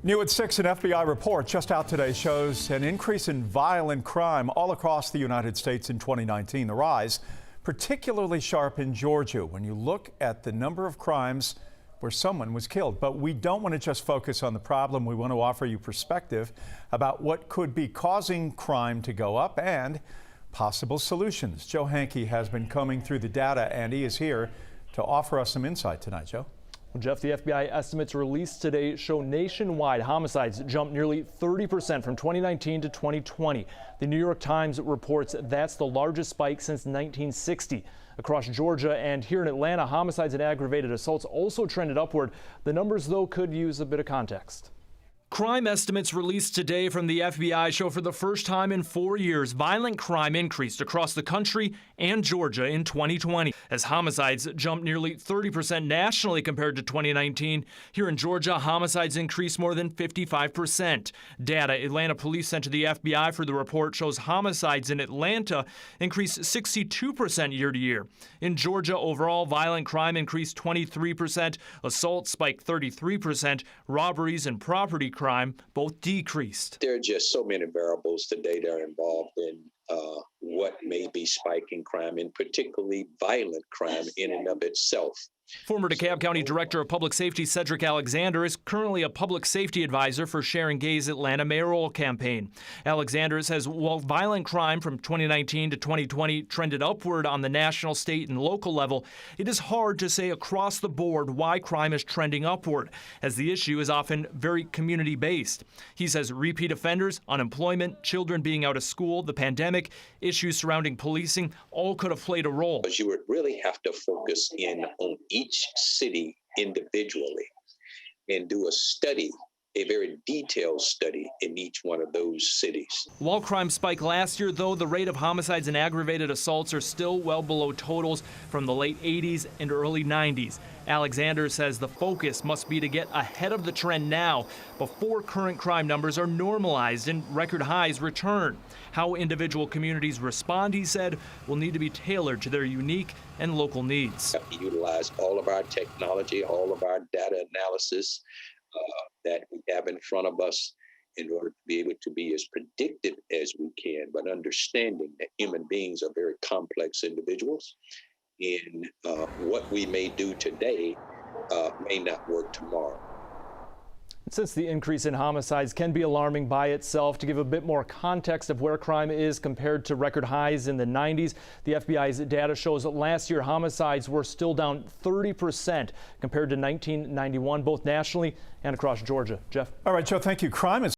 New at 6, an FBI report just out today shows an increase in violent crime all across the United States in 2019. The rise particularly sharp in Georgia when you look at the number of crimes where someone was killed. But we don't want to just focus on the problem. We want to offer you perspective about what could be causing crime to go up and possible solutions. Joe Hankey has been combing through the data, and he is here to offer us some insight tonight. Joe? Well, Jeff, the FBI estimates released today show nationwide homicides jumped nearly 30% from 2019 to 2020. The New York Times reports that's the largest spike since 1960. Across Georgia and here in Atlanta, homicides and aggravated assaults also trended upward. The numbers, though, could use a bit of context. Crime estimates released today from the FBI show for the first time in 4 years, violent crime increased across the country and Georgia in 2020 as homicides jumped nearly 30% nationally compared to 2019. Here in Georgia, homicides increased more than 55%. Data Atlanta police sent to the FBI for the report shows homicides in Atlanta increased 62% year to year. In Georgia, overall, violent crime increased 23%, assaults spiked 33%, robberies and property crime both decreased. There are just so many variables today that are involved in what may be spiking crime, and particularly violent crime in and of itself. Former DeKalb County Director of Public Safety Cedric Alexander is currently a public safety advisor for Sharon Gay's Atlanta mayoral campaign. Alexander says while violent crime from 2019 to 2020 trended upward on the national, state, and local level, it is hard to say across the board why crime is trending upward, as the issue is often very community-based. He says repeat offenders, unemployment, children being out of school, the pandemic, issues surrounding policing all could have played a role. But you would really have to focus in on each city individually and do a study, a very detailed study in each one of those cities. While crime spiked last year, though, the rate of homicides and aggravated assaults are still well below totals from the late 80s and early 90s. Alexander says the focus must be to get ahead of the trend now before current crime numbers are normalized and record highs return. How individual communities respond, he said, will need to be tailored to their unique and local needs. We have to utilize all of our technology, all of our data analysis that we have in front of us in order to be able to be as predictive as we can, but understanding that human beings are very complex individuals, and what we may do today may not work tomorrow. Since the increase in homicides can be alarming by itself, to give a bit more context of where crime is compared to record highs in the 90s, the FBI's data shows that last year homicides were still down 30% compared to 1991, both nationally and across Georgia. Jeff? All right, Joe, thank you. Crime is